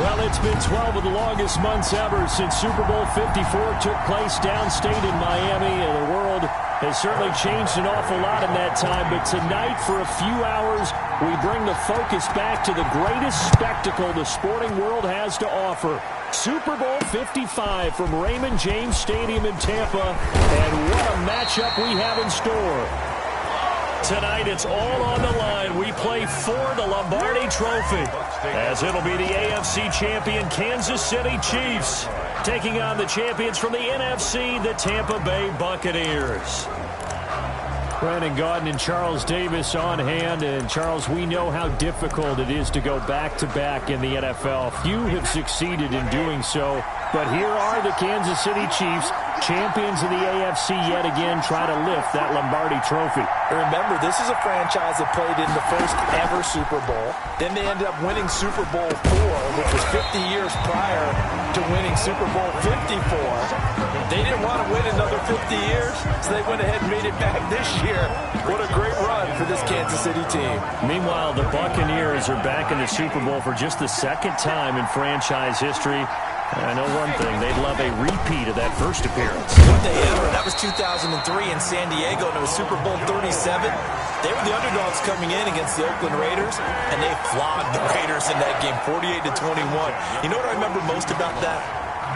Well, it's been 12 of the longest months ever since Super Bowl 54 took place downstate in Miami, and the world has certainly changed an awful lot in that time. But tonight, for a few hours, we bring the focus back to the greatest spectacle the sporting world has to offer. Super Bowl 55 from Raymond James Stadium in Tampa, and what a matchup we have in store. Tonight, it's all on the line. We play for the Lombardi Trophy, as it'll be the AFC champion Kansas City Chiefs taking on the champions from the NFC, the Tampa Bay Buccaneers. Brandon Gaudin and Charles Davis on hand. And, Charles, we know how difficult it is to go back-to-back in the NFL. Few have succeeded in doing so. But here are the Kansas City Chiefs, champions of the AFC yet again, try to lift that Lombardi Trophy. Remember, this is a franchise that played in the first ever Super Bowl. Then they ended up winning Super Bowl IV, which was 50 years prior to winning Super Bowl 54. They didn't want to win another 50 years, so they went ahead and made it back this year. What a great run for this Kansas City team. Meanwhile, the Buccaneers are back in the Super Bowl for just the second time in franchise history. I know one thing, they'd love a repeat of that first appearance. Would they ever? That was 2003 in San Diego, and it was Super Bowl 37. They were the underdogs coming in against the Oakland Raiders, and they flogged the Raiders in that game, 48-21. You know what I remember most about that?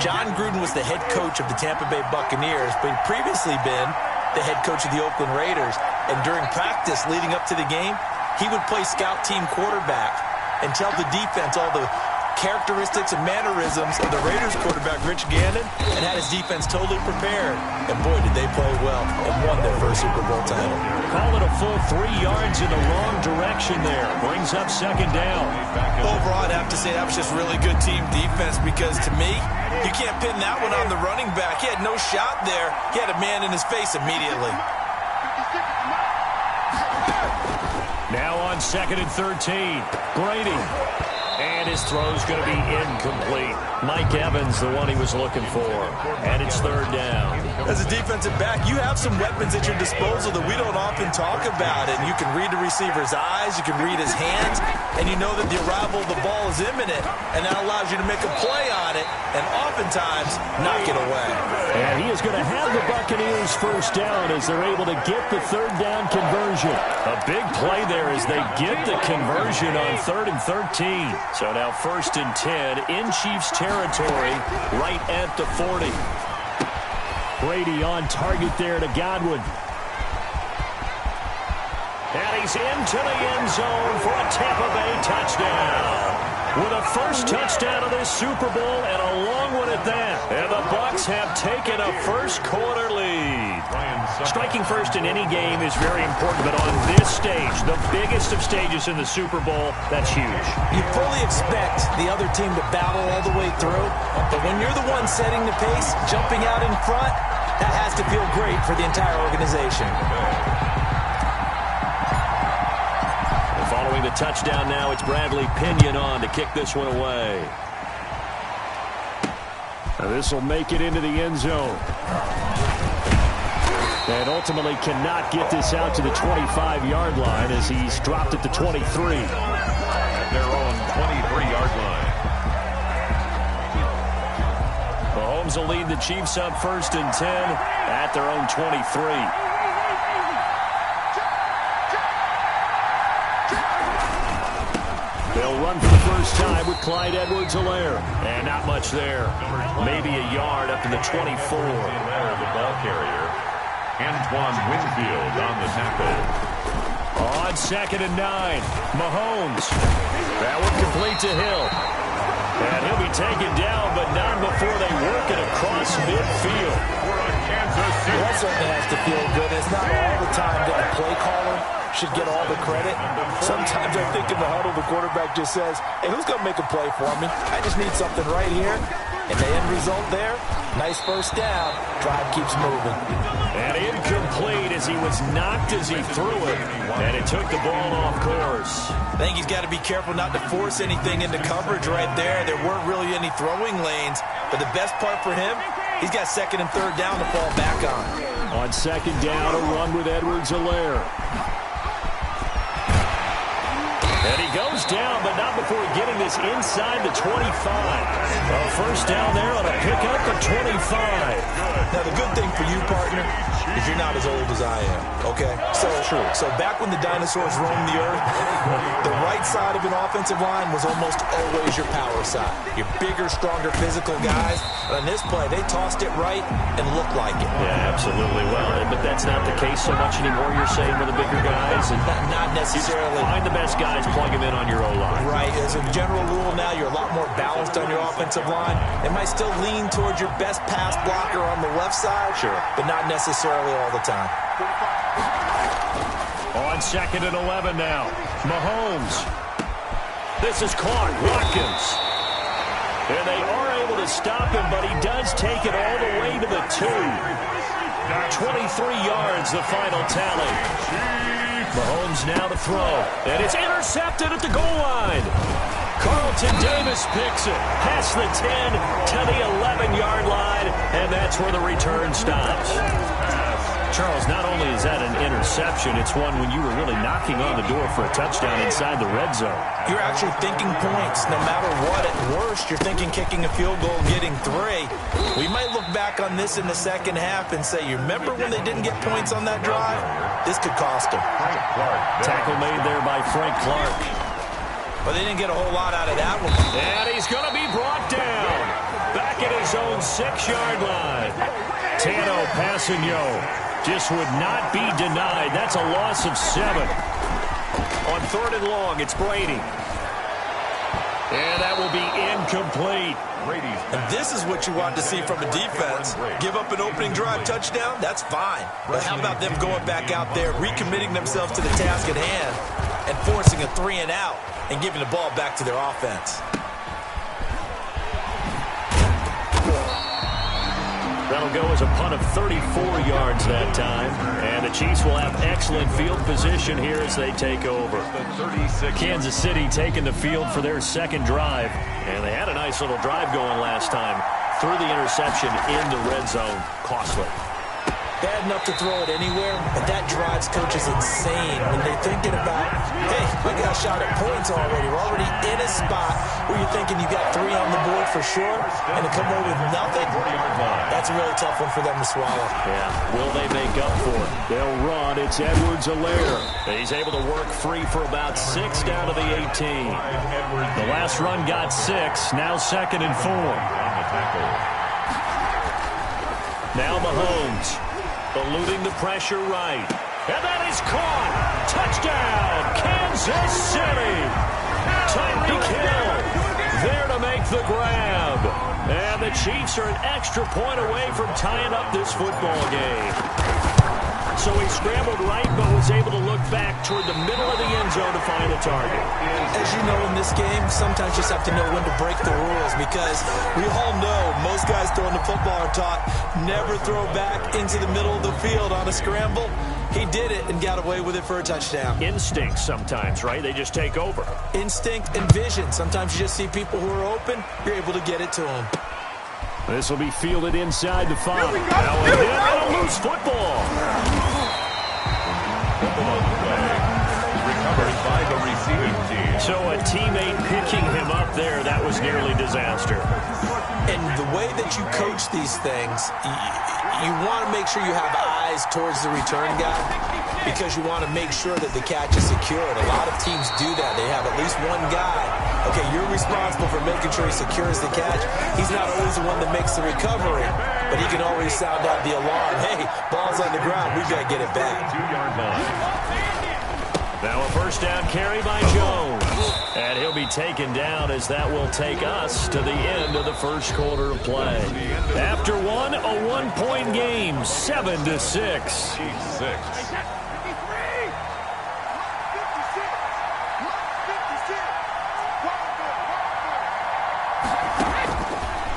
John Gruden was the head coach of the Tampa Bay Buccaneers, but he'd previously been the head coach of the Oakland Raiders. And during practice leading up to the game, he would play scout team quarterback and tell the defense all the characteristics and mannerisms of the Raiders quarterback, Rich Gannon, and had his defense totally prepared. And boy, did they play well and won their first Super Bowl title. Call it a full 3 yards in the wrong direction there. Brings up second down. Overall, I'd have to say that was just really good team defense, because to me, you can't pin that one on the running back. He had no shot there. He had a man in his face immediately. Now on 2nd and 13, Brady. And his throw's going to be incomplete. Mike Evans, the one he was looking for. And it's 3rd down. As a defensive back, you have some weapons at your disposal that we don't often talk about. And you can read the receiver's eyes, you can read his hands, and you know that the arrival of the ball is imminent. And that allows you to make a play on it, and oftentimes knock it away. And he is going to have the Buccaneers first down as they're able to get the 3rd down conversion. A big play there as they get the conversion on 3rd and 13. So now 1st and 10 in Chiefs territory, right at the 40. Brady on target there to Godwin. And he's into the end zone for a Tampa Bay touchdown. With a first touchdown of this Super Bowl, and a long one at that. And the Bucs have taken a first-quarter lead. Striking first in any game is very important, but on this stage, the biggest of stages in the Super Bowl, that's huge. You fully expect the other team to battle all the way through, but when you're the one setting the pace, jumping out in front, that has to feel great for the entire organization. Following the touchdown now, it's Bradley Pinion on to kick this one away. Now this will make it into the end zone. And ultimately cannot get this out to the 25-yard line as he's dropped at the 23. At their own 23-yard line. Mahomes will lead the Chiefs up 1st and 10 at their own 23. They'll run for the first time with Clyde Edwards-Helaire. And not much there. Maybe a yard up to the 24. The ball carrier, Antoine Winfield on the tackle. On 2nd and 9, Mahomes. That one complete to Hill. And he'll be taken down, but not before they work it across midfield. Well, that certainly has to feel good. It's not all the time that the play caller should get all the credit. Sometimes I think in the huddle, the quarterback just says, hey, who's going to make a play for me? I just need something right here. And the end result there, nice first down. Drive keeps moving. And incomplete as he was knocked as he threw it. And it took the ball off course. I think he's got to be careful not to force anything into coverage right there. There weren't really any throwing lanes. But the best part for him, he's got 2nd and 3rd down to fall back on. On 2nd down, a run with Edwards-Helaire. And he goes down, but not before before getting this inside the 25. A first down there on a pickup at 25. Now, the good thing for you, partner, is you're not as old as I am, okay? So back when the dinosaurs roamed the earth, the right side of an offensive line was almost always your power side. Your bigger, stronger, physical guys. But on this play, they tossed it right and looked like it. Yeah, absolutely. Well, but that's not the case so much anymore, you're saying, with the bigger guys? And not necessarily. Find the best guys, plug them in on your O-line. Right. As a general rule now, you're a lot more balanced on your offensive line. It might still lean towards your best pass blocker on the left side, sure, but not necessarily all the time. On 2nd and 11 now. Mahomes. This is caught. Watkins. And they are able to stop him, but he does take it all the way to the 2. 23 yards, the final tally. Mahomes now to throw. And it's intercepted at the goal line. Carlton Davis picks it. Past the 10 to the 11-yard line. And that's where the return stops. Charles, not only is that an interception, it's one when you were really knocking on the door for a touchdown inside the red zone. You're actually thinking points. No matter what, at worst, you're thinking kicking a field goal, getting 3. We might look back on this in the second half and say, you remember when they didn't get points on that drive? This could cost them. Tackle made there by Frank Clark. But they didn't get a whole lot out of that one. And he's going to be brought down. Back at his own 6-yard line. Tano Passanio just would not be denied. That's a loss of 7. On 3rd and long, it's Brady. And that will be incomplete. And this is what you want to see from a defense. Give up an opening drive touchdown, that's fine. But how about them going back out there, recommitting themselves to the task at hand, and forcing a 3 and out, and giving the ball back to their offense. That'll go as a punt of 34 yards that time. And the Chiefs will have excellent field position here as they take over. Kansas City taking the field for their second drive. And they had a nice little drive going last time. Through the interception in the red zone. Costly. Bad enough to throw it anywhere, but that drives coaches insane when they're thinking about, hey, we got a shot at points already. We're already in a spot where you're thinking you got 3 on the board for sure, and to come away with nothing, that's a really tough one for them to swallow. Yeah, will they make up for it? They'll run. It's Edwards-Helaire. He's able to work free for about 6 down to the 18. The last run got 6, now 2nd and 4. Now Mahomes. Eluding the pressure right. And that is caught. Touchdown, Kansas City. Tyreek Hill there to make the grab. And the Chiefs are an extra point away from tying up this football game. So he scrambled right, but was able to look back toward the middle of the end zone to find a target. As you know, in this game, sometimes you just have to know when to break the rules, because we all know most guys throwing the football are taught never throw back into the middle of the field on a scramble. He did it and got away with it for a touchdown. Instinct sometimes, right? They just take over. Instinct and vision. Sometimes you just see people who are open, you're able to get it to them. This will be fielded inside the 5. Now a hit and a loose football. Recovered by the receiving team. So a teammate picking him up there, that was nearly disaster. And the way that you coach these things, you want to make sure you have eyes towards the return guy, because you want to make sure that the catch is secured. A lot of teams do that. They have at least one guy. Okay, you're responsible for making sure he secures the catch. He's not always the one that makes the recovery, but he can always sound out the alarm. Hey, ball's on the ground. We got to get it back. 2-yard line. Now a first down carry by Jones. And he'll be taken down as that will take us to the end of the first quarter of play. After one, a 1-point game, 7-6.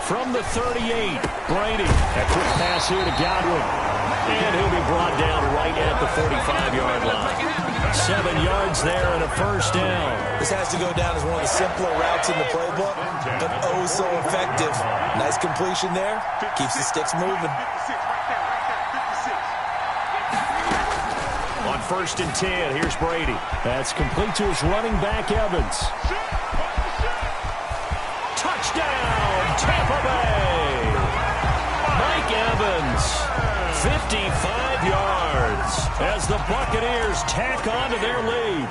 From the 38, Brady. A quick pass here to Godwin. And he'll be brought down right at the 45-yard line. 7 yards there and a first down. This has to go down as one of the simpler routes in the playbook, but oh so effective. Nice completion there. Keeps the sticks moving. On 1st and 10, here's Brady. That's complete to his running back, Evans. Touchdown, Tampa Bay! Mike Evans, 55 yards as the Buccaneers tack on to their lead.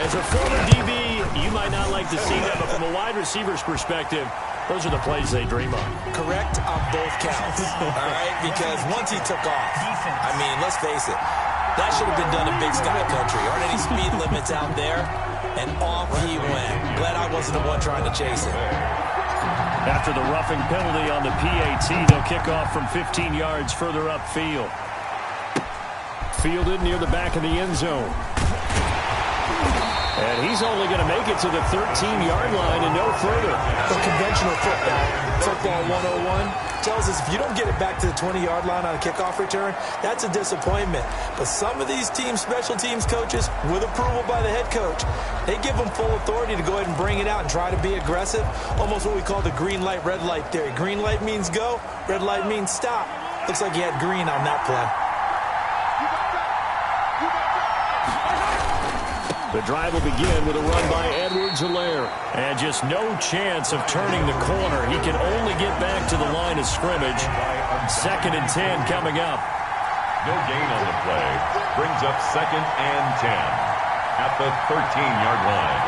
As a former DB, you might not like to see that, but from a wide receiver's perspective, those are the plays they dream of. Correct on both counts, all right? Because once he took off, I mean, let's face it, that should have been done in Big Sky Country. Aren't any speed limits out there? And off he went. Glad I wasn't the one trying to chase it. After the roughing penalty on the PAT, they'll kick off from 15 yards further upfield. Fielded near the back of the end zone. And he's only going to make it to the 13-yard line and no further. The conventional football 101 tells us if you don't get it back to the 20-yard line on a kickoff return, that's a disappointment. But some of these special teams coaches, with approval by the head coach, they give them full authority to go ahead and bring it out and try to be aggressive. Almost what we call the green light, red light theory. Green light means go, red light means stop. Looks like he had green on that play. The drive will begin with a run by Edwards-Helaire. And just no chance of turning the corner. He can only get back to the line of scrimmage. 2nd and 10 coming up. No gain on the play. Brings up 2nd and 10 at the 13-yard line.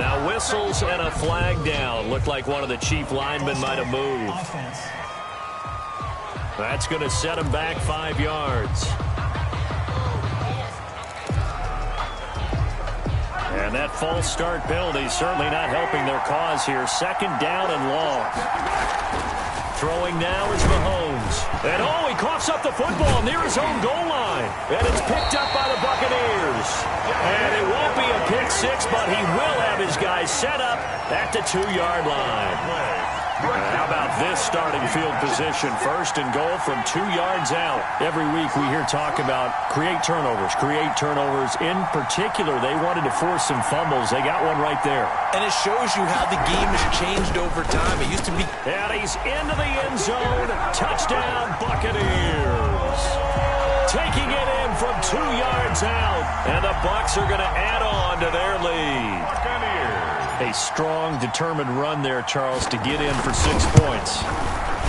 Now whistles and a flag down. Looked like one of the chief linemen might have moved. That's going to set him back 5 yards. And that false start penalty certainly not helping their cause here. 2nd down and long. Throwing now is Mahomes. And he coughs up the football near his own goal line. And it's picked up by the Buccaneers. And it won't be a pick six, but he will have his guys set up at the 2-yard line. How about this starting field position? 1st and goal from 2 yards out. Every week we hear talk about create turnovers. In particular, they wanted to force some fumbles. They got one right there. And it shows you how the game has changed over time. It used to be... And he's into the end zone. Touchdown, Buccaneers. Taking it in from 2 yards out. And the Bucs are going to add on to their lead. A strong, determined run there, Charles, to get in for 6 points.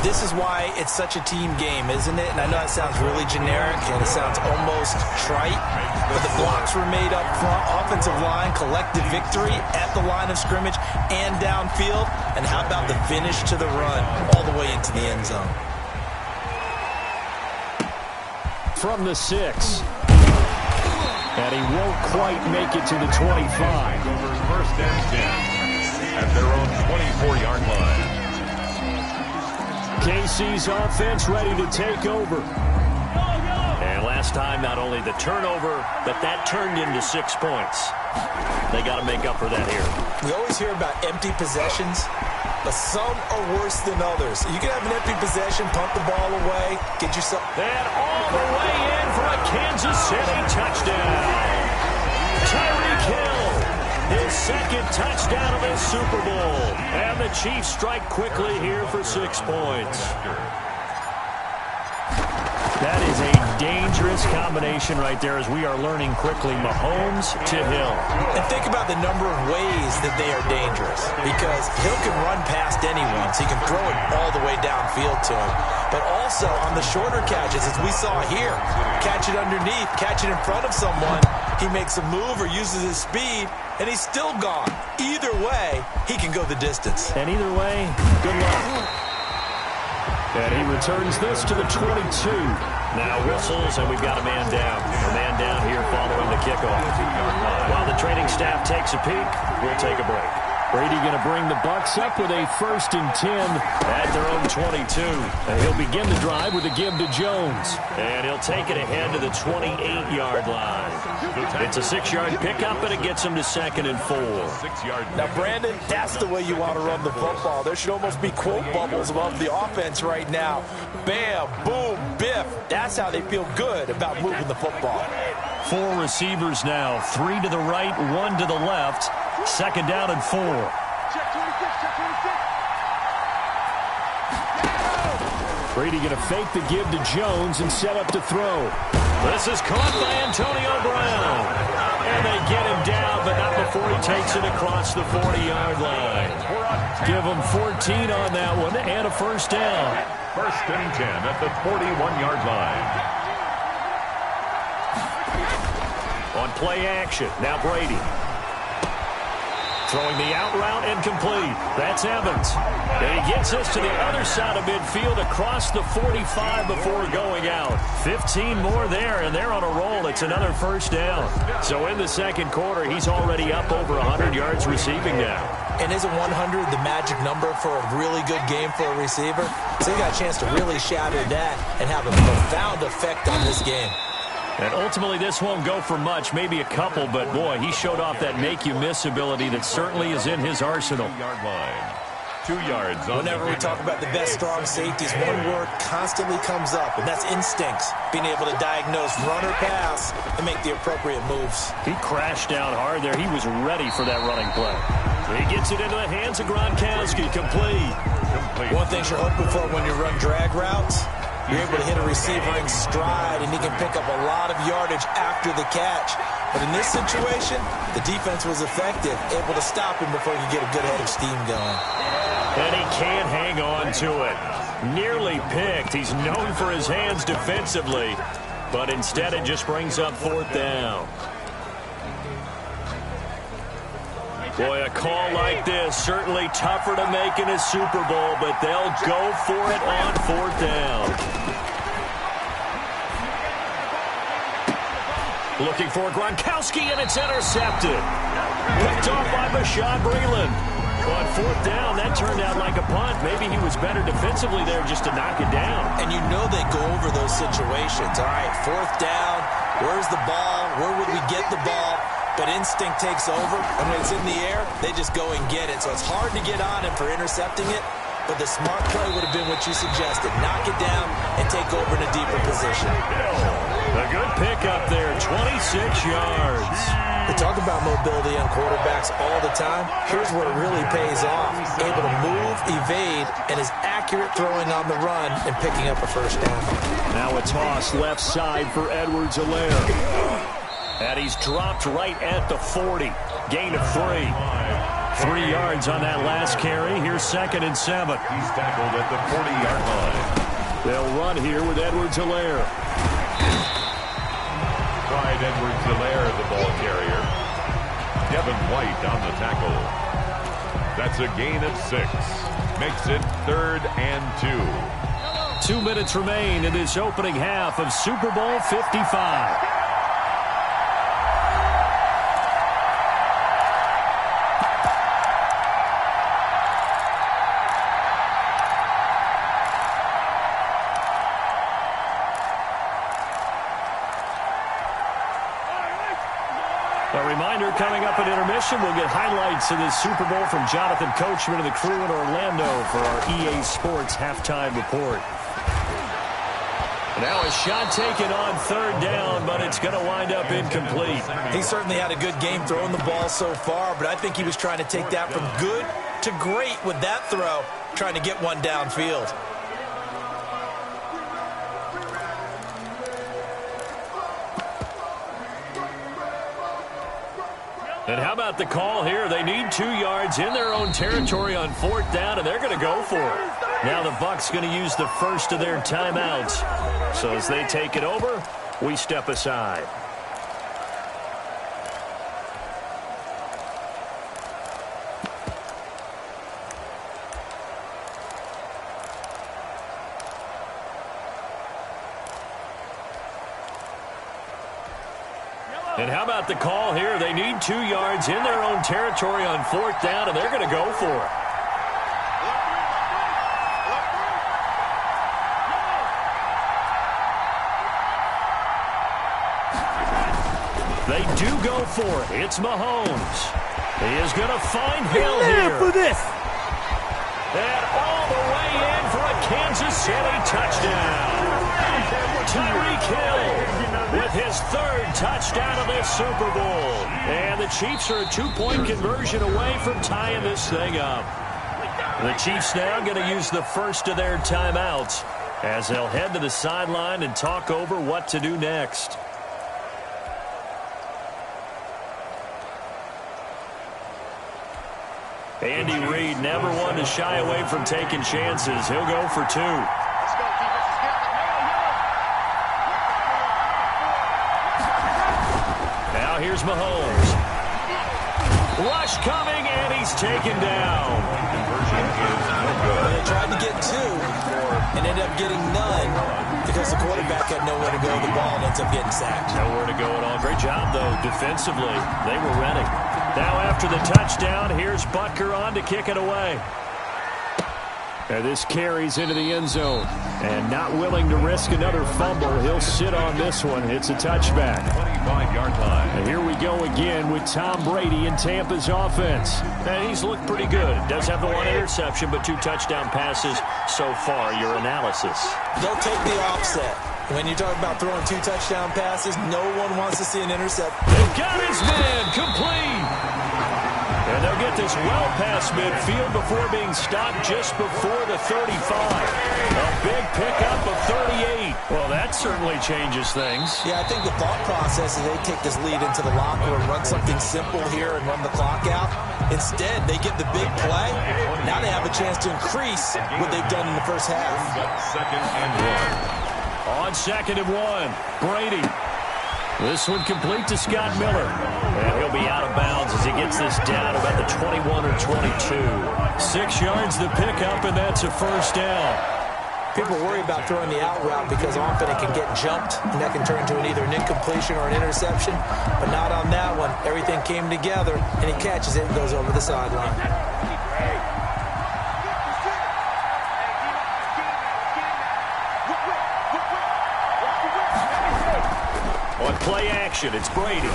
This is why it's such a team game, isn't it? And I know it sounds really generic and it sounds almost trite, but the blocks were made up front, offensive line, collective victory at the line of scrimmage and downfield. And how about the finish to the run all the way into the end zone? From the 6. And he won't quite make it to the 25. 1st and 10 at their own 24-yard line. KC's offense ready to take over. And last time, not only the turnover, but that turned into 6 points. They got to make up for that here. We always hear about empty possessions, but some are worse than others. You can have an empty possession, pump the ball away, get yourself... And all the way in for a Kansas City touchdown. Tyreek Hill, his 2nd touchdown of his Super Bowl. And the Chiefs strike quickly here for 6 points. That is a dangerous combination right there as we are learning quickly. Mahomes to Hill. And think about the number of ways that they are dangerous, because Hill can run past anyone, so he can throw it all the way downfield to him. But also on the shorter catches, as we saw here, catch it underneath, catch it in front of someone, he makes a move or uses his speed, and he's still gone. Either way, he can go the distance. And either way, good luck. And he returns this to the 22. Now whistles, and we've got a man down. A man down here following the kickoff. While the training staff takes a peek, we'll take a break. Brady going to bring the Bucs up with a 1st and 10 at their own 22. And he'll begin the drive with a give to Jones. And he'll take it ahead to the 28-yard line. It's a 6-yard pickup, and it gets him to 2nd and 4. Now, Brandon, that's the way you want to run the football. There should almost be quote bubbles above the offense right now. Bam, boom, biff. That's how they feel good about moving the football. 4 receivers now, 3 to the right, 1 to the left. 2nd down and 4. Brady going to fake the give to Jones and set up to throw. This is caught by Antonio Brown. And they get him down, but not before he takes it across the 40-yard line. Give them 14 on that one and a first down. First and 10 at the 41-yard line. On play action, now Brady. Throwing the out route incomplete. That's Evans. And he gets us to the other side of midfield across the 45 before going out. 15 more there, and they're on a roll. It's another first down. So in the second quarter, he's already up over 100 yards receiving now. And isn't 100 the magic number for a really good game for a receiver? So he got a chance to really shatter that and have a profound effect on this game. And ultimately, this won't go for much, maybe a couple, but boy, he showed off that make-you-miss ability that certainly is in his arsenal. 2-yard line. 2 yards. Whenever we talk about the best strong safeties, one word constantly comes up, and that's instincts. Being able to diagnose run or pass and make the appropriate moves. He crashed down hard there. He was ready for that running play. He gets it into the hands of Gronkowski. Complete. One thing you're hoping for when you run drag routes, you're able to hit a receiver in stride, and he can pick up a lot of yardage after the catch. But in this situation, the defense was effective, able to stop him before he could get a good head of steam going. And he can't hang on to it. Nearly picked. He's known for his hands defensively, but instead it just brings up fourth down. Boy, a call like this, certainly tougher to make in a Super Bowl, but they'll go for it on fourth down. Looking for Gronkowski, and it's intercepted. Picked off by Bashaud Breeland. On fourth down, that turned out like a punt. Maybe he was better defensively there just to knock it down. And you know they go over those situations. All right, fourth down, where's the ball? Where would we get the ball? But instinct takes over, and when it's in the air, they just go and get it. So it's hard to get on him for intercepting it, but the smart play would have been what you suggested. Knock it down and take over in a deeper position. A good pickup there, 26 yards. We talk about mobility on quarterbacks all the time. Here's where it really pays off. Able to move, evade, and is accurate throwing on the run and picking up a first down. Now a toss left side for Edwards-Helaire. And he's dropped right at the 40. Gain of 3. 3 yards on that last carry. Here's 2nd and 7. He's tackled at the 40-yard line. They'll run here with Edwards-Helaire. Clyde Edwards-Helaire, the ball carrier. Devin White on the tackle. That's a gain of 6. Makes it 3rd and 2. 2 minutes remain in this opening half of Super Bowl 55. A reminder, coming up at intermission, we'll get highlights of this Super Bowl from Jonathan Coachman and the crew in Orlando for our EA Sports halftime report. Now a shot taken on 3rd down, but it's going to wind up incomplete. He certainly had a good game throwing the ball so far, but I think he was trying to take that from good to great with that throw, trying to get one downfield. And how about the call here? They need 2 yards in their own territory on 4th down, and they're going to go for it. Now the Bucs going to use the first of their timeouts. So as they take it over, we step aside. And how about the call here? They need 2 yards in their own territory on 4th down, and they're going to go for it. They do go for it. It's Mahomes. He is going to find Hill here. For this. And all the way in for a Kansas City touchdown. Tyreek Hill with his 3rd touchdown of this Super Bowl. And the Chiefs are a 2-point conversion away from tying this thing up. The Chiefs now going to use the first of their timeouts as they'll head to the sideline and talk over what to do next. Andy Reid, never one to shy away from taking chances. He'll go for 2. Now here's Mahomes. Rush coming, and he's taken down. Conversion is no good. They tried to get 2 and ended up getting none because the quarterback had nowhere to go. The ball ends up getting sacked. Nowhere to go at all. Great job, though, defensively. They were ready. Now after the touchdown, here's Butker on to kick it away. And this carries into the end zone. And not willing to risk another fumble, he'll sit on this one. It's a touchback. 25-yard line. And here we go again with Tom Brady in Tampa's offense. And he's looked pretty good. Does have the 1 interception, but 2 touchdown passes so far. Your analysis. They'll take the offset. When you talk about throwing 2 touchdown passes, no one wants to see an intercept. They've got his man complete. And they'll get this well past midfield before being stopped just before the 35. A big pickup of 38. Well, that certainly changes things. Yeah, I think the thought process is they take this lead into the locker room, run something simple here and run the clock out. Instead, they get the big play. Now they have a chance to increase what they've done in the first half. Second and 1. On 2nd and 1, Brady. This one complete to Scott Miller. And he'll be out of bounds as he gets this down about the 21 or 22. 6 yards the pickup, and that's a first down. People worry about throwing the out route because often it can get jumped, and that can turn into either an incompletion or an interception. But not on that one. Everything came together, and he catches it and goes over the sideline. Play action, it's Brady.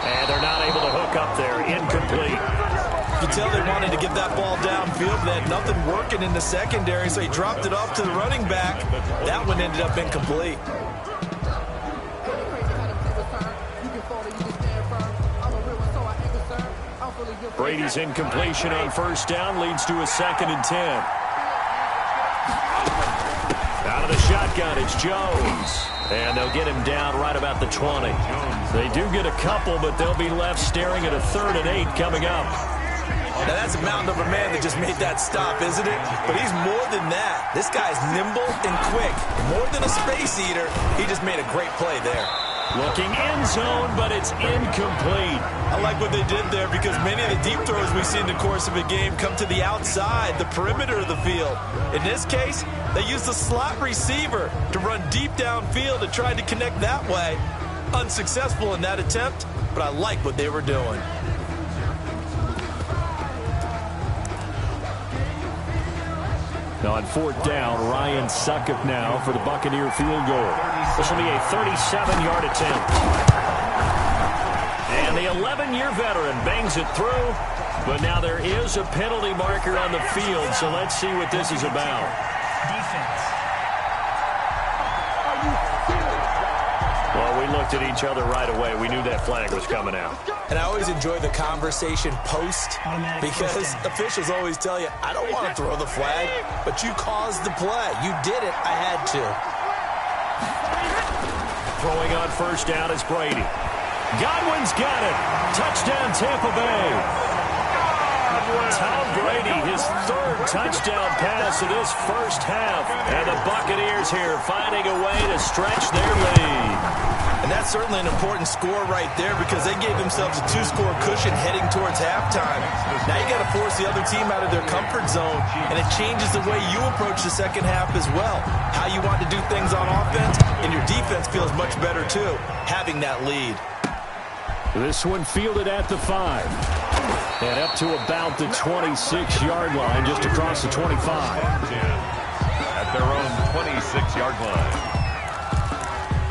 And they're not able to hook up there, incomplete. You can tell they wanted to get that ball downfield, but they had nothing working in the secondary, so he dropped it off to the running back. That one ended up incomplete. Brady's incompletion on first down leads to a 2nd and 10. Out of the shotgun, it's Jones. And they'll get him down right about the 20. They do get a couple, but they'll be left staring at a 3rd and 8 coming up. Now that's a mountain of a man that just made that stop, isn't it? But he's more than that. This guy's nimble and quick. More than a space eater, he just made a great play there. Looking end zone, but it's incomplete. I like what they did there because many of the deep throws we see in the course of a game come to the outside, the perimeter of the field. In this case, they used the slot receiver to run deep downfield and tried to connect that way. Unsuccessful in that attempt, but I like what they were doing. On 4th down, Ryan Suckup now for the Buccaneer field goal. This will be a 37-yard attempt. And the 11-year veteran bangs it through, but now there is a penalty marker on the field, so let's see what this is about. Defense. Well, we looked at each other right away. We knew that flag was coming out. And I always enjoy the conversation post because officials always tell you, I don't want to throw the flag, but you caused the play. You did it. I had to. Throwing on first down is Brady. Godwin's got it. Touchdown, Tampa Bay. Tom Brady, his 3rd touchdown pass of this first half. And the Buccaneers here finding a way to stretch their lead. And that's certainly an important score right there because they gave themselves a 2-score cushion heading towards halftime. Now you got to force the other team out of their comfort zone, and it changes the way you approach the second half as well. How you want to do things on offense, and your defense feels much better too, having that lead. This one fielded at the 5. And up to about the 26-yard line, just across the 25. At their own 26-yard line.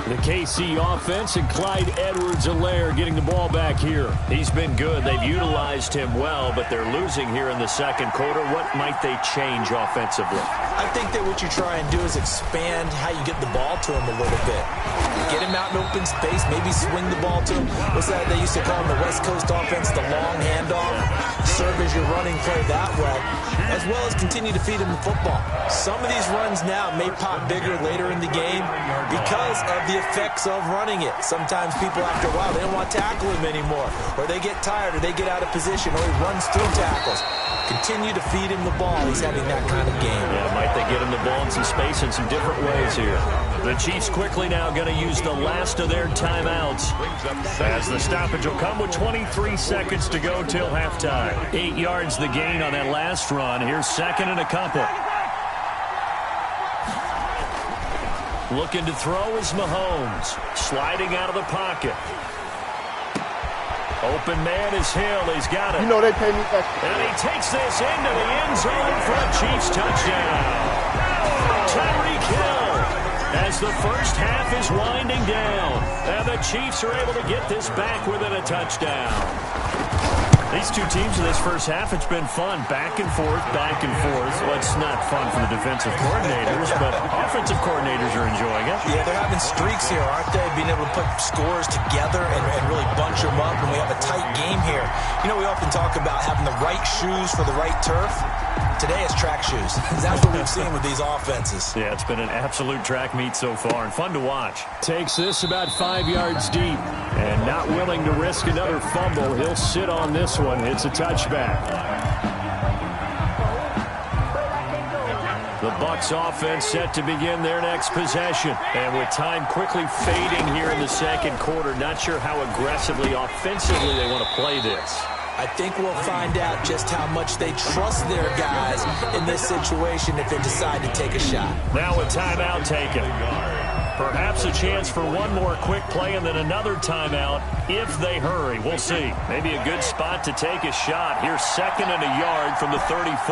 The KC offense and Clyde Edwards-Helaire getting the ball back here. He's been good. They've utilized him well, but they're losing here in the second quarter. What might they change offensively? I think that what you try and do is expand how you get the ball to him a little bit. Get him out in open space, maybe swing the ball to him. What's that they used to call in the West Coast offense, the long handoff? Serve as your running play that way, as well as continue to feed him the football. Some of these runs now may pop bigger later in the game because of the effects of running it. Sometimes people, after a while, they don't want to tackle him anymore, or they get tired, or they get out of position, or he runs through tackles. Continue to feed him the ball. He's having that kind of game. Yeah, might they get him the ball in some space in some different ways here. The Chiefs quickly now going to use the last of their timeouts, as the stoppage will come with 23 seconds to go till halftime. 8 yards the gain on that last run. Here's second and a couple. Looking to throw is Mahomes. Sliding out of the pocket. Open man is Hill. He's got it. You know they pay me extra. And he takes this into the end zone for a Chiefs touchdown. Tyreek Hill, as the first half is winding down. And the Chiefs are able to get this back within a touchdown. These two teams in this first half, it's been fun. Back and forth, back and forth. Well, it's not fun for the defensive coordinators, but offensive coordinators are enjoying it. Yeah, they're having streaks here, aren't they? Being able to put scores together and really bunch them up, and we have a tight game here. You know, we often talk about having the right shoes for the right turf. Today it's track shoes. That's what we've seen with these offenses. Yeah, it's been an absolute track meet so far, and fun to watch. Takes this about 5 yards deep, and not willing to risk another fumble. He'll sit on this one. It's a touchback. The Bucs offense set to begin their next possession. And with time quickly fading here in the second quarter, not sure how aggressively, offensively they want to play this. I think we'll find out just how much they trust their guys in this situation if they decide to take a shot. Now a timeout taken. Perhaps a chance for one more quick play and then another timeout if they hurry. We'll see. Maybe a good spot to take a shot. Here's second and a yard from the 34.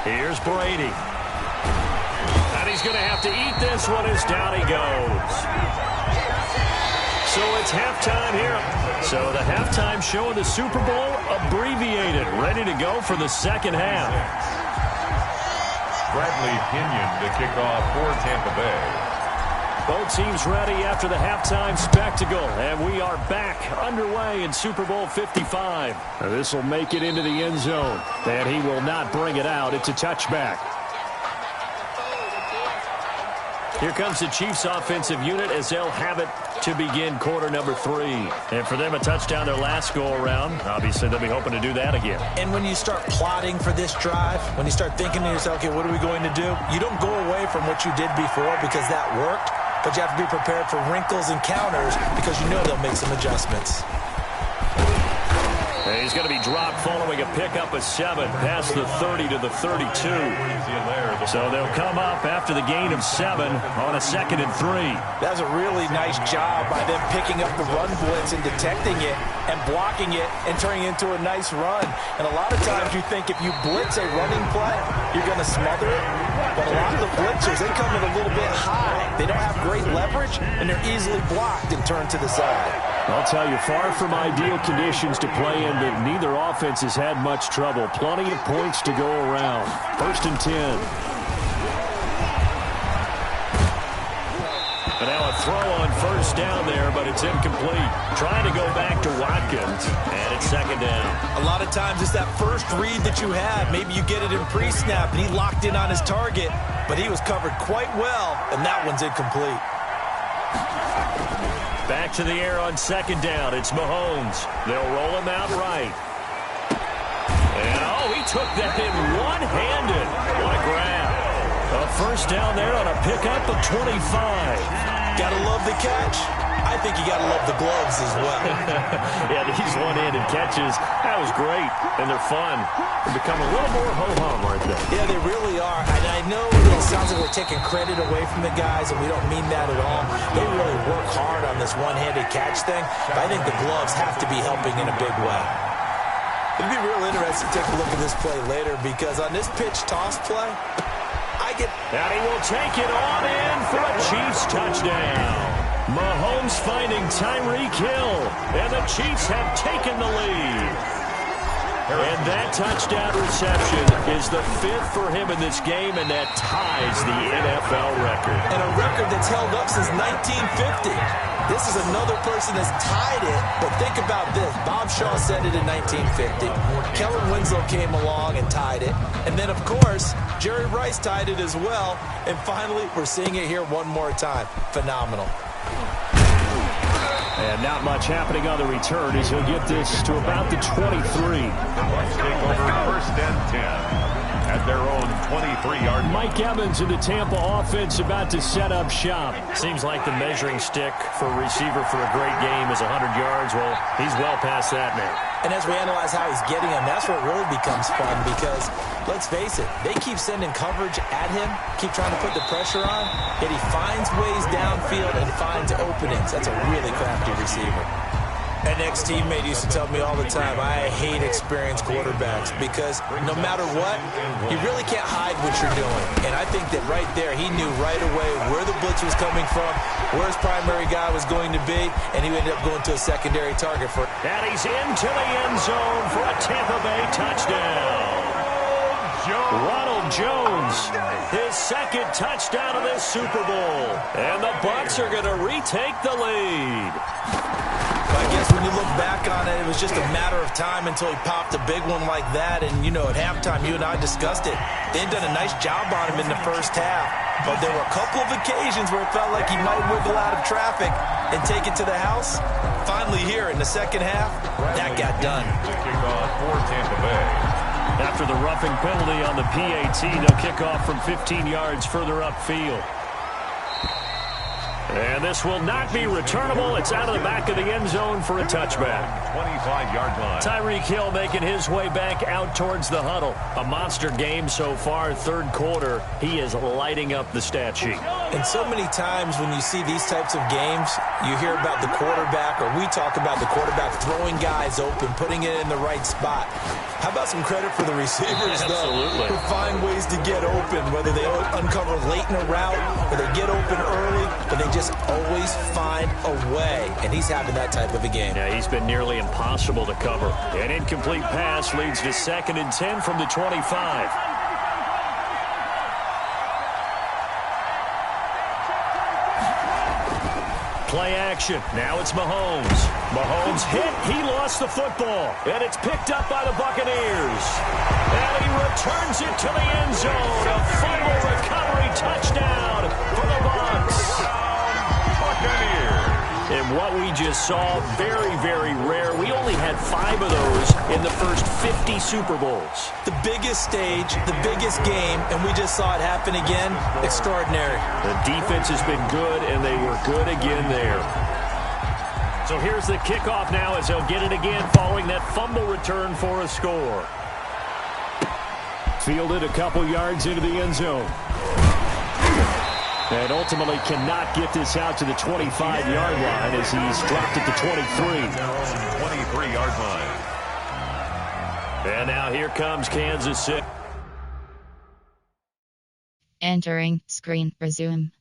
Here's Brady. And he's going to have to eat this one as down he goes. So it's halftime here. So the halftime show of the Super Bowl abbreviated, ready to go for the second half. Bradley Pinion to kick off for Tampa Bay. Both teams ready after the halftime spectacle, and we are back underway in Super Bowl 55. This will make it into the end zone, and he will not bring it out. It's a touchback. Here comes the Chiefs offensive unit as they'll have it to begin quarter number 3. And for them, a touchdown their last go-around. Obviously, they'll be hoping to do that again. And when you start plotting for this drive, when you start thinking to yourself, okay, what are we going to do? You don't go away from what you did before because that worked, but you have to be prepared for wrinkles and counters because you know they'll make some adjustments. And he's going to be dropped following a pickup of 7 past the 30 to the 32. So they'll come up after the gain of 7 on a 2nd and 3. That was a really nice job by them picking up the run blitz and detecting it and blocking it and turning it into a nice run. And a lot of times you think if you blitz a running play, you're going to smother it. But a lot of the blitzers, they come in a little bit high. They don't have great leverage, and they're easily blocked and turned to the side. I'll tell you, far from ideal conditions to play in, but neither offense has had much trouble. Plenty of points to go around. 1st and 10. And now a throw on 1st down there, but it's incomplete. Trying to go back to Watkins, and it's 2nd down. A lot of times it's that first read that you have. Maybe you get it in pre-snap, and he locked in on his target, but he was covered quite well, and that one's incomplete. Back to the air on 2nd down. It's Mahomes. They'll roll him out right. And, he took that in one-handed. What a grab. A 1st down there on a pickup of 25. Gotta love the catch. I think you gotta love the gloves as well. Yeah, these one-handed catches, that was great. And they're fun. They become a little more ho-hum, aren't they? Yeah, they really are. And I know it sounds like we're taking credit away from the guys, and we don't mean that at all. They really work hard on this one-handed catch thing. But I think the gloves have to be helping in a big way. It'd be real interesting to take a look at this play later, because on this pitch toss play, and he will take it on in for a Chiefs touchdown. Mahomes finding Tyreek Hill, and the Chiefs have taken the lead. And that touchdown reception is the 5th for him in this game, and that ties the NFL record. And a record that's held up since 1950. This is another person that's tied it, but think about this. Bob Shaw said it in 1950. Kellen Winslow came along and tied it. And then, of course, Jerry Rice tied it as well. And finally, we're seeing it here one more time. Phenomenal. And not much happening on the return as he'll get this to about the 23. Let's take over 1st and 10 at their own 23-yard line. Mike Evans in the Tampa offense about to set up shop. Seems like the measuring stick for a receiver for a great game is 100 yards. Well, he's well past that now. And as we analyze how he's getting him, that's where it really becomes fun because, let's face it, they keep sending coverage at him, keep trying to put the pressure on, yet he finds ways downfield and finds openings. That's a really crafty receiver. An ex-teammate used to tell me all the time, I hate experienced quarterbacks because no matter what, you really can't hide what you're doing. And I think that right there, he knew right away where the blitz was coming from, where his primary guy was going to be, and he ended up going to a secondary target for it. And he's into the end zone for a Tampa Bay touchdown. Ronald Jones, his 2nd touchdown of this Super Bowl. And the Bucs are going to retake the lead. I guess when you look back on it, it was just a matter of time until he popped a big one like that. And, you know, at halftime, you and I discussed it. They had done a nice job on him in the first half. But there were a couple of occasions where it felt like he might wiggle out of traffic and take it to the house. Finally here in the second half, that got done. Kickoff for Tampa Bay. After the roughing penalty on the PAT, they'll kick off from 15 yards further upfield. And this will not be returnable. It's out of the back of the end zone for a touchback. 25-yard line. Tyreek Hill making his way back out towards the huddle. A monster game so far, 3rd quarter. He is lighting up the stat sheet. And so many times when you see these types of games, you hear about the quarterback, or we talk about the quarterback throwing guys open, putting it in the right spot. How about some credit for the receivers, Absolutely. though, who find ways to get open, whether they uncover late in a route or they get open early, but they just always find a way. And he's having that type of a game. Yeah, he's been nearly impossible to cover. An incomplete pass leads to 2nd and 10 from the 25. Play action. Now it's Mahomes. Mahomes hit. He lost the football. And it's picked up by the Buccaneers. And he returns it to the end zone. A fumble recovery touchdown for the Bucs. Buccaneers. And what we just saw, very, very rare. We only had 5 of those in the first 50 Super Bowls. The biggest stage, the biggest game, and we just saw it happen again. Extraordinary. The defense has been good, and they were good again there. So here's the kickoff now as they'll get it again following that fumble return for a score. Fielded a couple yards into the end zone. And ultimately cannot get this out to the 25-yard line as he's dropped it to 23. 23-yard line. And now here comes Kansas City. Entering screen resume.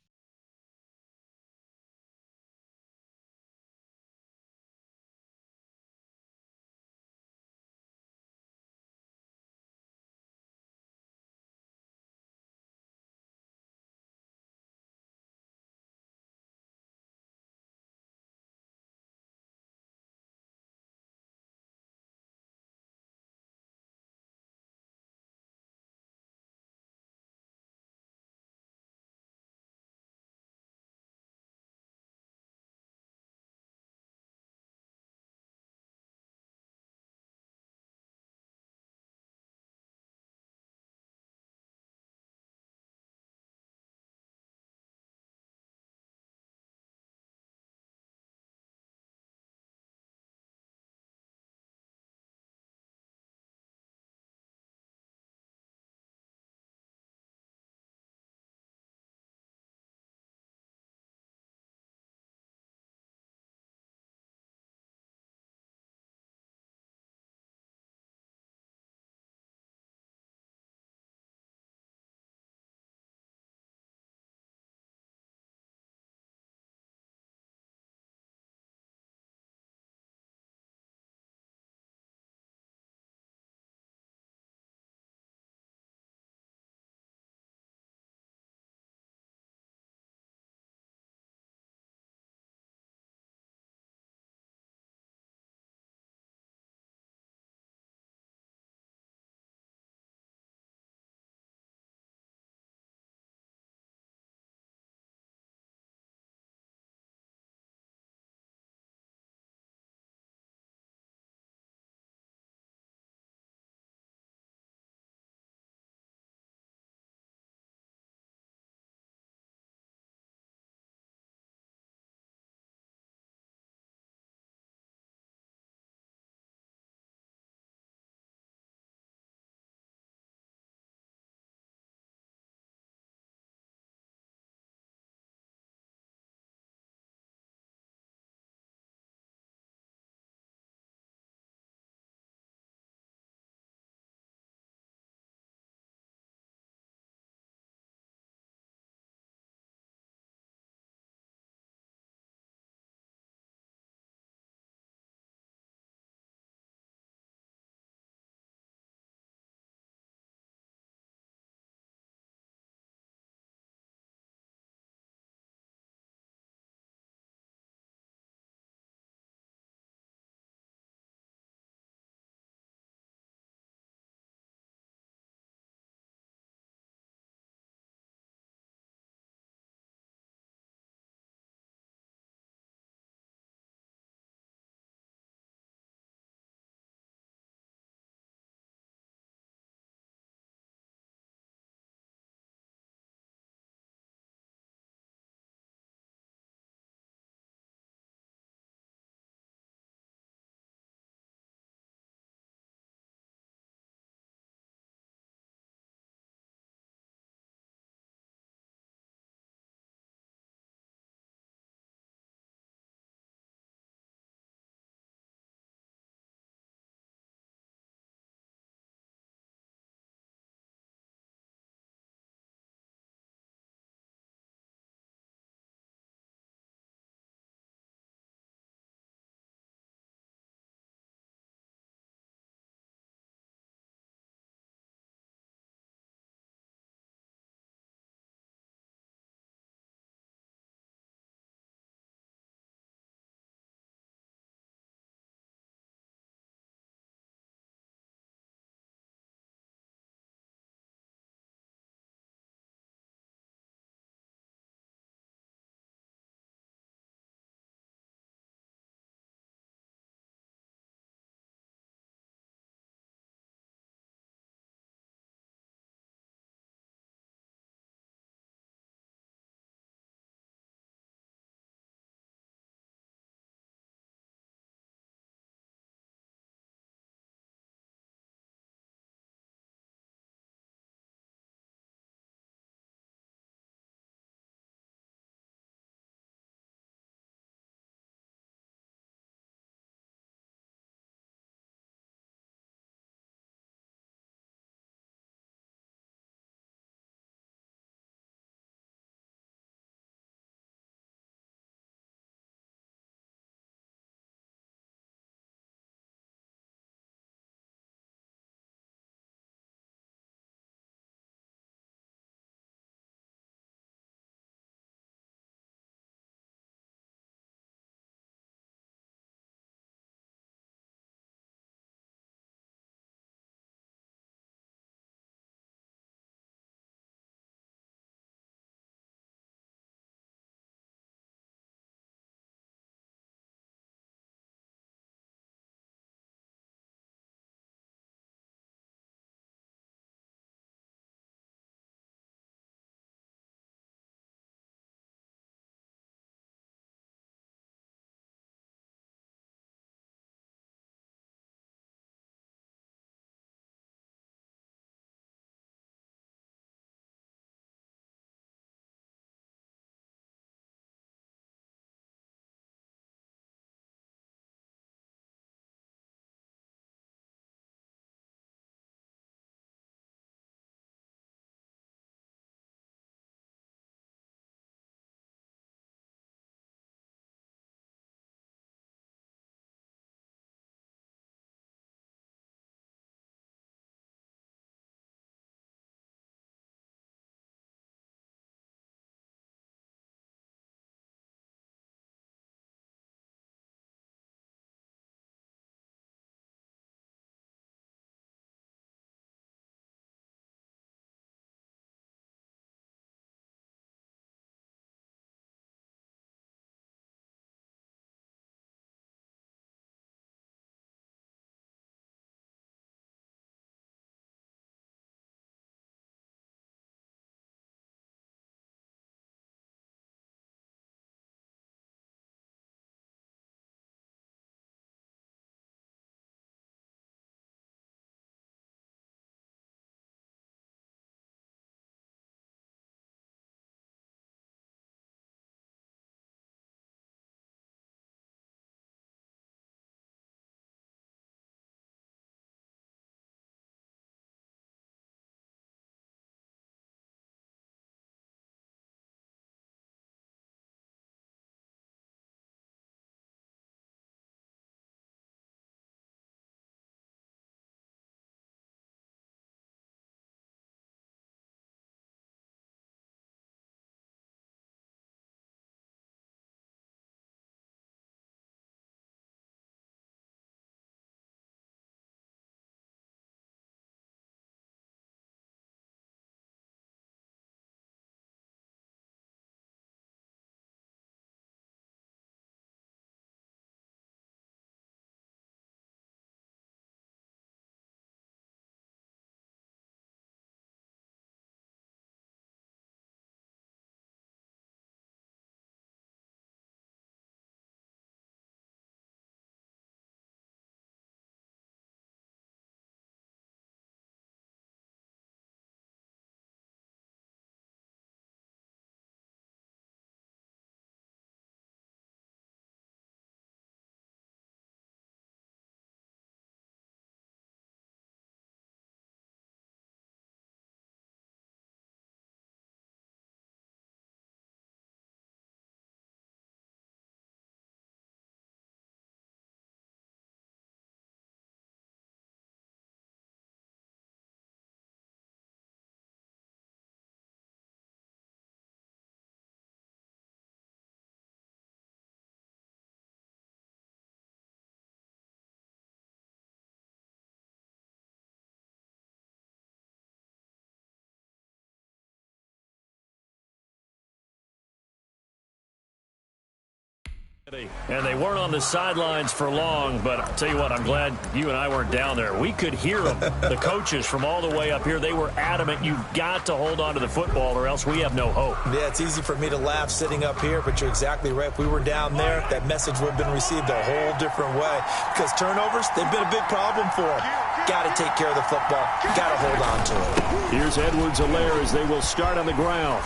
And they weren't on the sidelines for long, but I'll tell you what, I'm glad you and I weren't down there. We could hear them, the coaches from all the way up here. They were adamant, you've got to hold on to the football or else we have no hope. Yeah, it's easy for me to laugh sitting up here, but you're exactly right. If we were down there, that message would have been received a whole different way. Because turnovers, they've been a big problem for them. Got to take care of the football. Got to hold on to it. Here's Edwards-Helaire as they will start on the ground.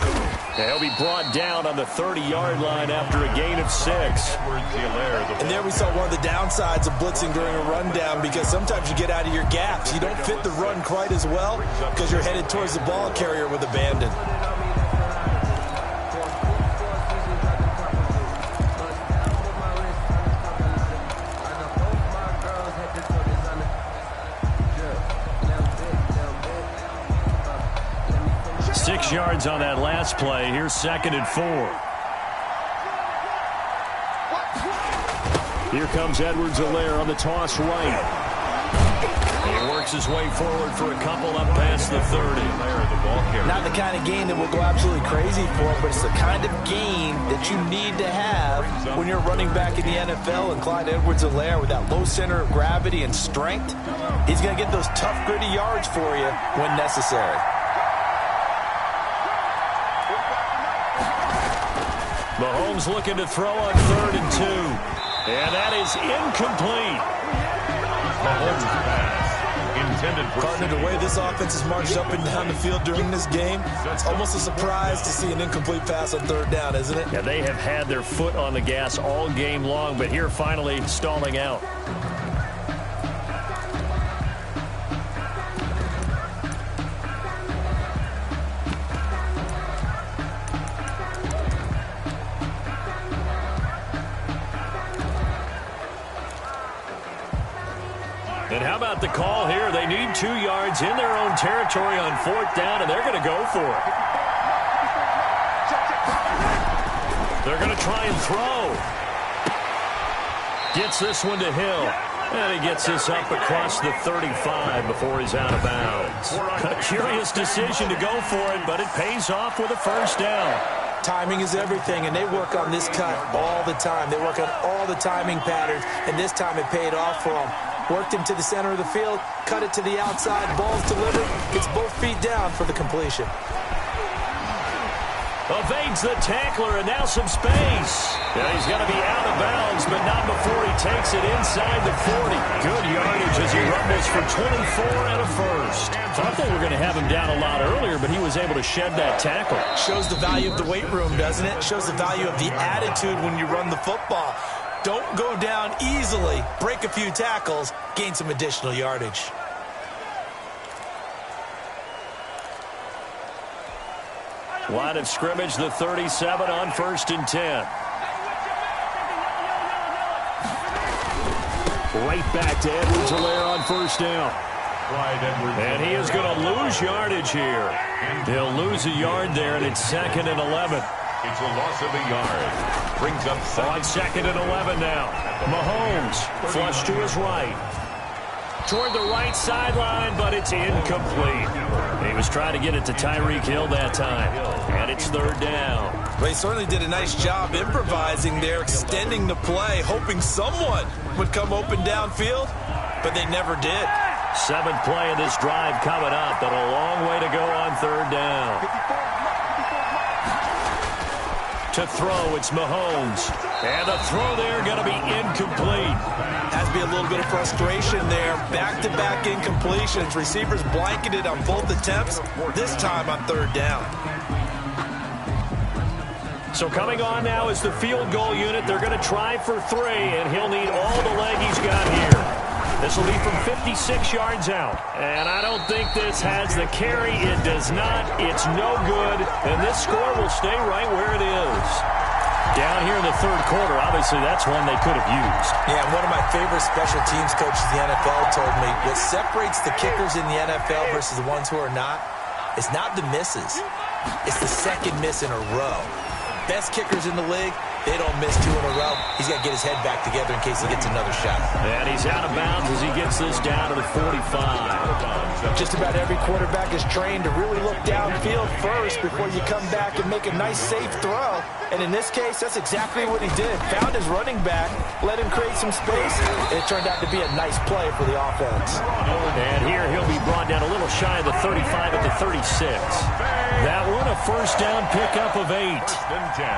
He'll be brought down on the 30-yard line after a gain of 6. And there we saw one of the downsides of blitzing during a rundown, because sometimes you get out of your gaps. You don't fit the run quite as well because you're headed towards the ball carrier with abandon. Yards on that last play. Here's 2nd and 4. Here comes Edwards-Helaire on the toss right. He works his way forward for a couple up past the 30. Not the kind of game that will go absolutely crazy for him, but it's the kind of game that you need to have when you're running back in the NFL. And Clyde Edwards-Helaire, with that low center of gravity and strength, he's going to get those tough, gritty yards for you when necessary. Mahomes looking to throw on 3rd and 2. And that is incomplete. Mahomes pass. Intended for Partner, the way this offense has marched up and down the field during this game, it's almost a surprise to see an incomplete pass on 3rd down, isn't it? Yeah, they have had their foot on the gas all game long, but here finally stalling out. And how about the call here? They need 2 yards in their own territory on 4th down, and they're going to go for it. They're going to try and throw. Gets this one to Hill. And he gets this up across the 35 before he's out of bounds. A curious decision to go for it, but it pays off with a 1st down. Timing is everything, and they work on this cut all the time. They work on all the timing patterns, and this time it paid off for them. Worked him to the center of the field, cut it to the outside, ball's delivered, gets both feet down for the completion. Evades the tackler, and now some space. Yeah, he's going to be out of bounds, but not before he takes it inside the 40. Good yardage as he rumbles for 24 and a 1st. Thought they were going to have him down a lot earlier, but he was able to shed that tackle. Shows the value of the weight room, doesn't it? Shows the value of the attitude when you run the football. Don't go down easily. Break a few tackles. Gain some additional yardage. Line of scrimmage, the 37 on 1st and 10. Right back to Edwards-Helaire on 1st down. And he is going to lose yardage here. He'll lose a yard there, and it's 2nd and 11. It's a loss of a yard. Brings up on 2nd and 11 now. Mahomes flush to his right. Toward the right sideline, but it's incomplete. He was trying to get it to Tyreek Hill that time. And it's 3rd down. Well, he certainly did a nice job improvising there, extending the play, hoping someone would come open downfield, but they never did. 7th play of this drive coming up, but a long way to go on 3rd down. To throw, it's Mahomes. And the throw there going to be incomplete. Has to be a little bit of frustration there. Back-to-back incompletions. Receivers blanketed on both attempts, this time on 3rd down. So coming on now is the field goal unit. They're going to try for 3, and he'll need all the leg he's got here. This will be from 56 yards out. And I don't think this has the carry. It does not. It's no good. And this score will stay right where it is. Down here in the 3rd quarter, obviously that's one they could have used. Yeah, one of my favorite special teams coaches in the NFL told me what separates the kickers in the NFL versus the ones who are not, it's not the misses. It's the 2nd miss in a row. Best kickers in the league, They don't miss 2 in a row. He's got to get his head back together in case he gets another shot. And he's out of bounds as he gets this down to the 45. Just about every quarterback is trained to really look downfield first before you come back and make a nice, safe throw. And in this case, that's exactly what he did. Found his running back, let him create some space, and it turned out to be a nice play for the offense. And here he'll be brought down a little shy of the 35 at the 36. That one a first down pickup of 8.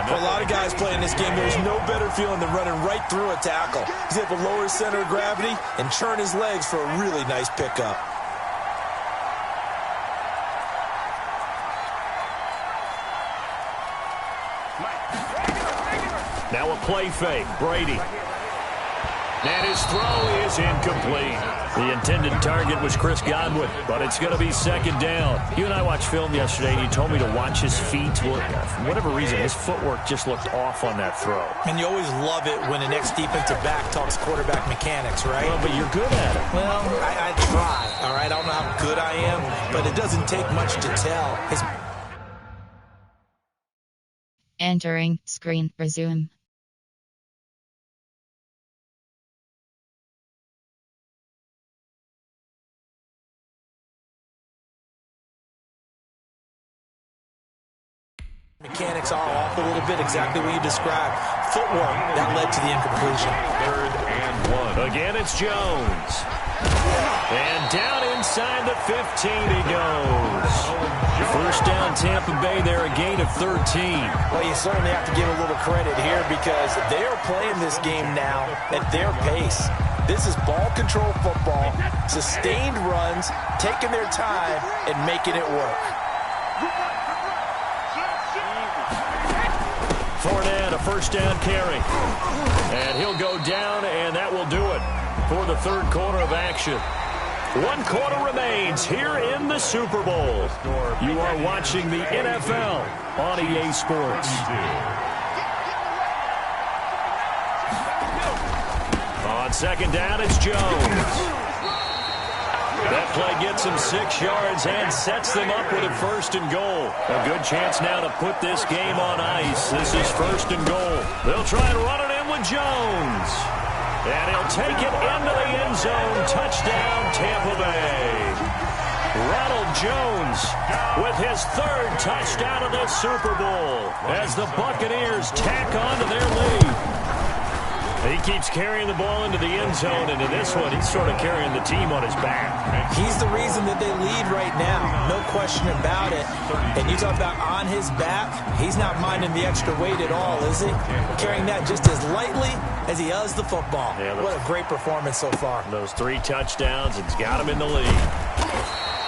For a lot of guys playing this game, there's no better feeling than running right through a tackle. He's able to lower his center of gravity and churn his legs for a really nice pickup. Now a play fake. Brady. And his throw is incomplete. The intended target was Chris Godwin, but it's going to be second down. You and I watched film yesterday, and you told me to watch his feet. For whatever reason, his footwork just looked off on that throw. And you always love it when the next defensive back talks quarterback mechanics, right? Well, but you're good at it. Well, I try, all right? I don't know how good I am, but it doesn't take much to tell. Entering screen resume. Mechanics are off a little bit, exactly what you described. Footwork that led to the incompletion. 3rd and 1. Again, it's Jones. And down inside the 15 he goes. First down Tampa Bay there, a gain of 13. Well, you certainly have to give a little credit here because they are playing this game now at their pace. This is ball control football, sustained runs, taking their time and making it work. Fournette, a first down carry. And he'll go down, and that will do it for the third quarter of action. 1 quarter remains here in the Super Bowl. You are watching the NFL on EA Sports. On second down, it's Jones. That play gets him 6 yards and sets them up with a 1st and goal. A good chance now to put this game on ice. This is 1st and goal. They'll try and run it in with Jones. And he'll take it into the end zone. Touchdown, Tampa Bay. Ronald Jones with his 3rd touchdown of the Super Bowl as the Buccaneers tack on to their lead. He keeps carrying the ball into the end zone, and in this one, he's sort of carrying the team on his back. He's the reason that they lead right now, no question about it. And you talk about on his back, he's not minding the extra weight at all, is he? Carrying that just as lightly as he does the football. Yeah, what a great performance so far. Those 3 touchdowns, it's got him in the lead.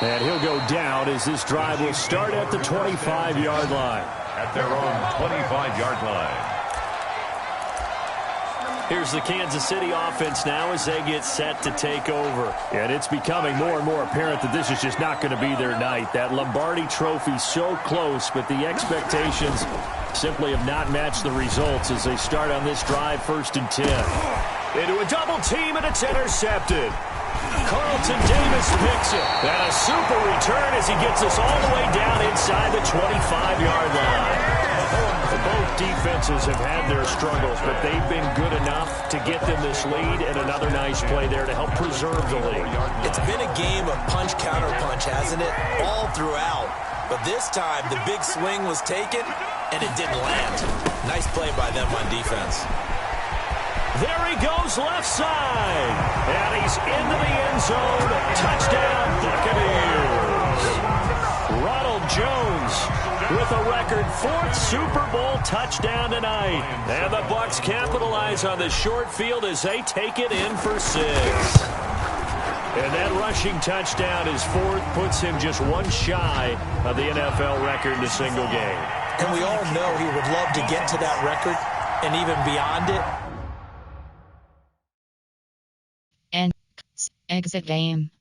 And he'll go down as this drive will start at the 25-yard line. At their own 25-yard line. Here's the Kansas City offense now as they get set to take over. And it's becoming more and more apparent that this is just not going to be their night. That Lombardi trophy so close, but the expectations simply have not matched the results as they start on this drive 1st and 10. Into a double team, and it's intercepted. Carlton Davis picks it. And a super return as he gets us all the way down inside the 25-yard line. Both defenses have had their struggles, but they've been good enough to get them this lead, and another nice play there to help preserve the lead. It's been a game of punch-counter-punch, hasn't it? All throughout. But this time, the big swing was taken, and it didn't land. Nice play by them on defense. There he goes left side, and he's into the end zone. Touchdown, Buccaneers. Ronald Jones with a record 4th Super Bowl touchdown tonight. And the Bucs capitalize on the short field as they take it in for 6. And that rushing touchdown, his 4th, puts him just 1 shy of the NFL record in a single game. And we all know he would love to get to that record and even beyond it. And exit game.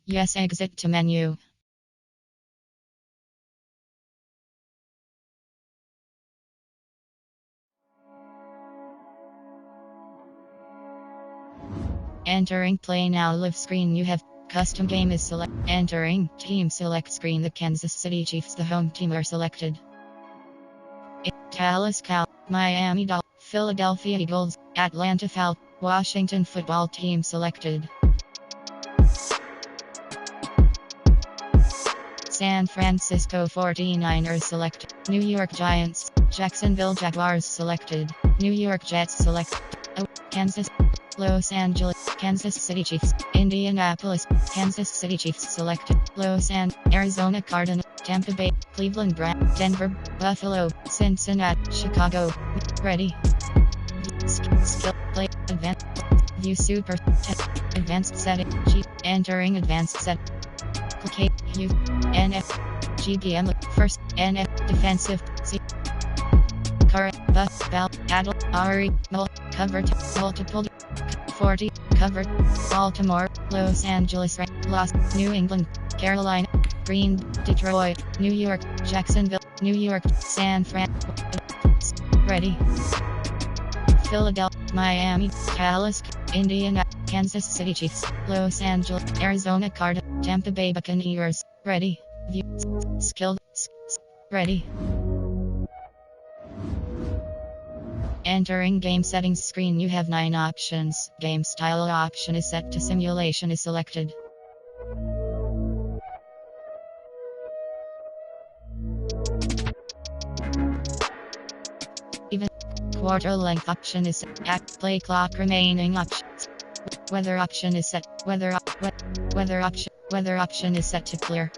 Yes, exit to menu. Entering play now live screen. You have custom game is select. Entering team select screen. The Kansas City Chiefs, the home team, are selected. Dallas Cow, Miami Dolphins, Philadelphia Eagles, Atlanta Falcons, Washington football team selected. San Francisco 49ers selected. New York Giants, Jacksonville Jaguars selected. New York Jets selected. Kansas, Los Angeles, Kansas City Chiefs, Indianapolis, Kansas City Chiefs selected. Arizona Cardinals, Tampa Bay, Cleveland Browns, Denver, Buffalo, Cincinnati, Chicago. Ready. Skill play advanced view super advanced setting G entering advanced set click U NF GBM first NF defensive C current buff bell adult RE covered multiple 40 covered Baltimore Los Angeles Lost New England Carolina Green Detroit New York Jacksonville New York San Fran ready Philadelphia, Miami, Dallas, Indiana, Kansas City Chiefs, Los Angeles, Arizona Cardinals, Tampa Bay Buccaneers. Ready. View. Skilled. Ready. Entering game settings screen. You have 9 options. Game style option is set to simulation is selected. Even quarter length option is set. Play clock remaining options. Weather option is set. Weather option is set to clear.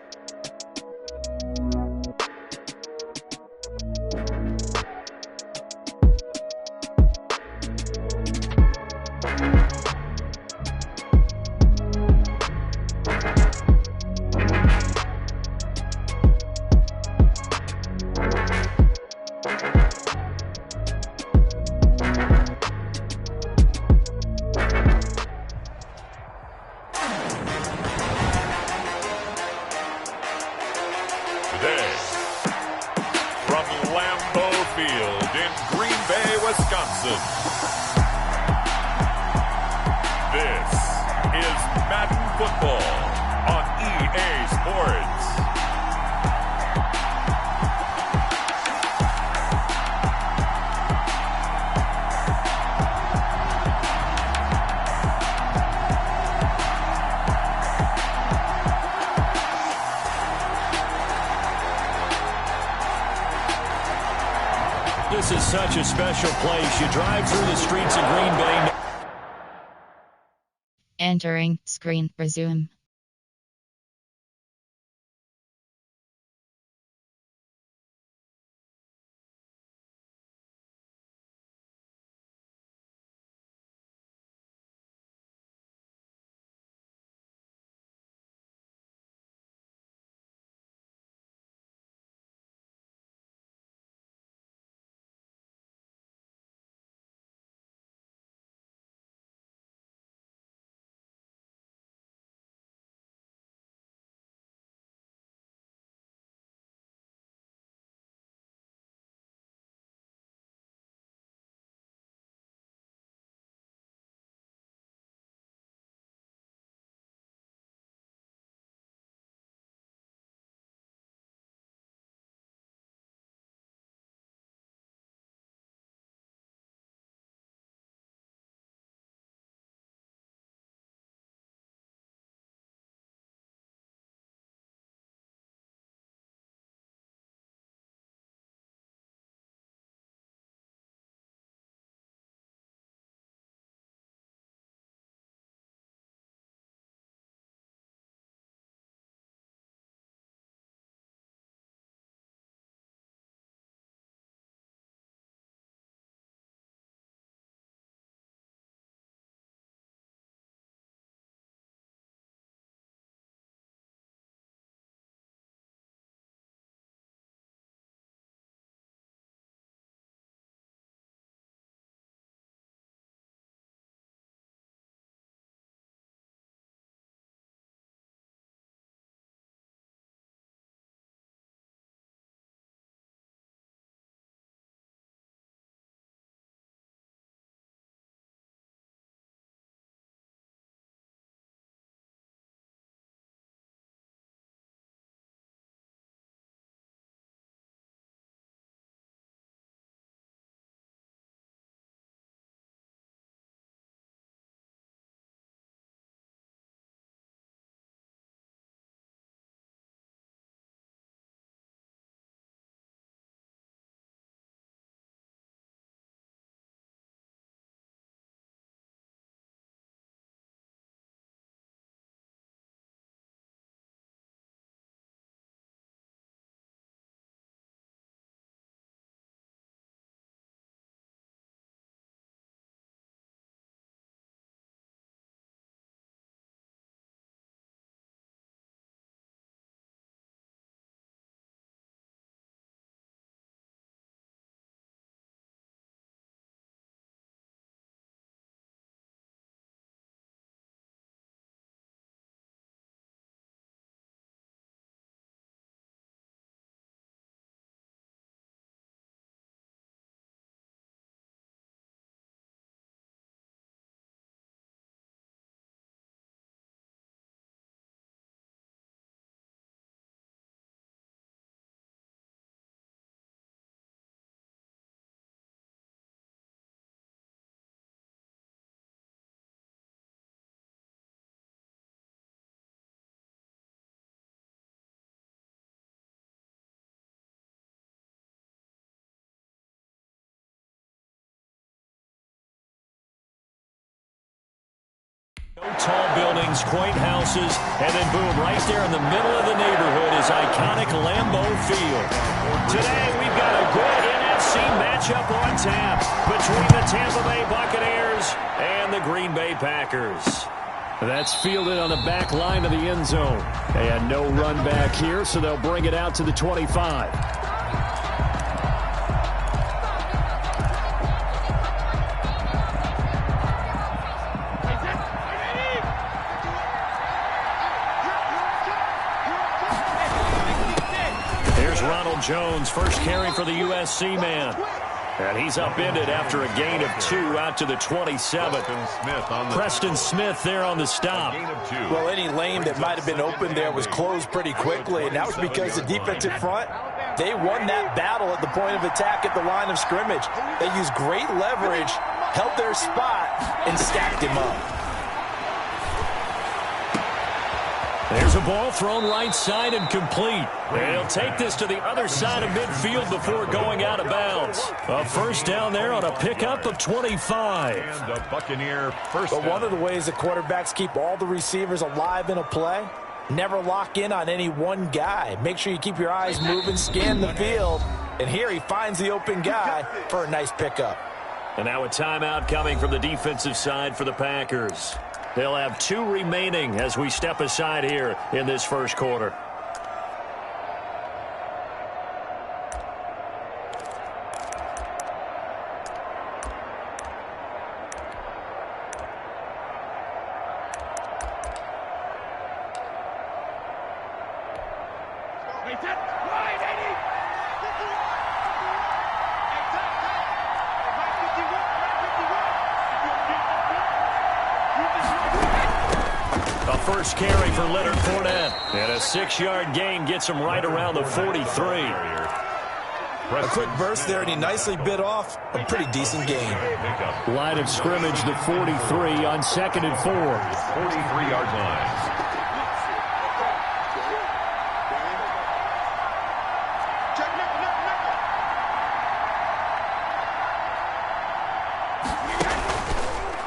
Today, from Lambeau Field in Green Bay, Wisconsin, this is Madden Football on EA Sports. This is such a special place. You drive through the streets of Green Bay. Entering screen. Resume. Tall buildings, quaint houses, and then boom, right there in the middle of the neighborhood is iconic Lambeau Field. Today, we've got a good NFC matchup on tap between the Tampa Bay Buccaneers and the Green Bay Packers. That's fielded on the back line of the end zone. And no run back here, so they'll bring it out to the 25. Jones, first carry for the USC man. And he's upended after a gain of 2 out to the 27. Preston Smith there on the stop. Well, any lane that might have been open there was closed pretty quickly, and that was because the defensive front, they won that battle at the point of attack at the line of scrimmage. They used great leverage, held their spot, and stacked him up. There's a ball thrown right side and complete. They'll take this to the other side of midfield before going out of bounds. A first down there on a pickup of 25. And a Buccaneer first down. But one of the ways the quarterbacks keep all the receivers alive in a play, never lock in on any one guy. Make sure you keep your eyes moving, scan the field. And here he finds the open guy for a nice pickup. And now a timeout coming from the defensive side for the Packers. They'll have 2 remaining as we step aside here in this first quarter. First carry for Leonard Fournette. And a 6-yard gain gets him right around the 43. A quick burst there, and he nicely bit off a pretty decent gain. Line of scrimmage, the 43 on 2nd and 4. 43-yard line.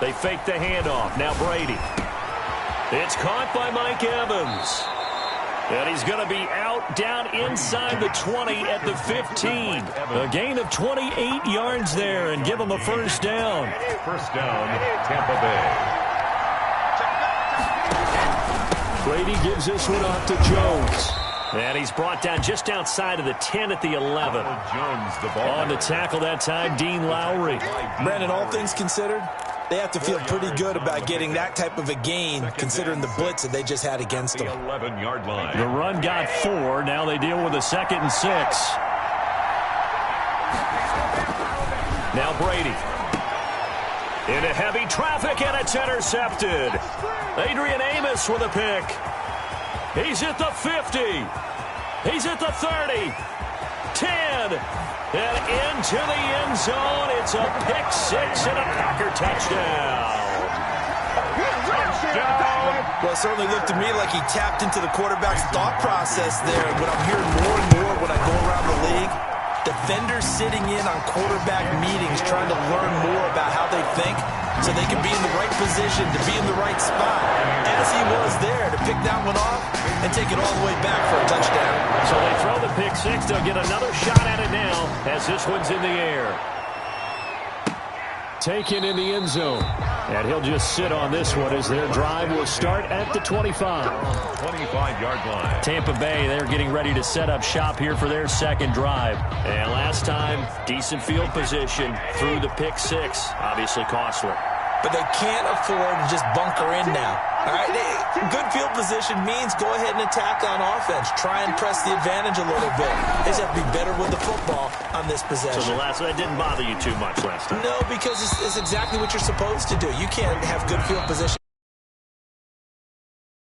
They fake the handoff. Now Brady. It's caught by Mike Evans. And he's going to be out down inside the 20 at the 15. A gain of 28 yards there and give him a first down. First down, Tampa Bay. Brady gives this one off to Jones. And he's brought down just outside of the 10 at the 11. Jones, the ball. On the tackle that time, Dean Lowry. Brandon, all things considered, they have to feel pretty good about getting that type of a gain, considering the blitz that they just had against them. 11-yard line. The run got 4. Now they deal with a 2nd and 6. Now Brady. Into heavy traffic, and it's intercepted. Adrian Amos with a pick. He's at the 50. He's at the 30. 10. And into the end zone. It's a pick 6 and a Packer touchdown. Well, it certainly looked to me like he tapped into the quarterback's thought process there. What I'm hearing more and more when I go around the league, defenders sitting in on quarterback meetings trying to learn more about how they think so they can be in the right position to be in the right spot. As he was there to pick that one off and take it all the way back for a touchdown. So they throw the pick 6. They'll get another shot at it now as this one's in the air. Taken in the end zone. And he'll just sit on this one as their drive will start at the 25. 25-yard line. Tampa Bay, they're getting ready to set up shop here for their 2nd drive. And last time, decent field position through the pick 6. Obviously costly. But they can't afford to just bunker in now. All right, good field position means go ahead and attack on offense. Try and press the advantage a little bit. They just have to be better with the football on this possession. So that didn't bother you too much last time? No, because it's exactly what you're supposed to do. You can't have good field position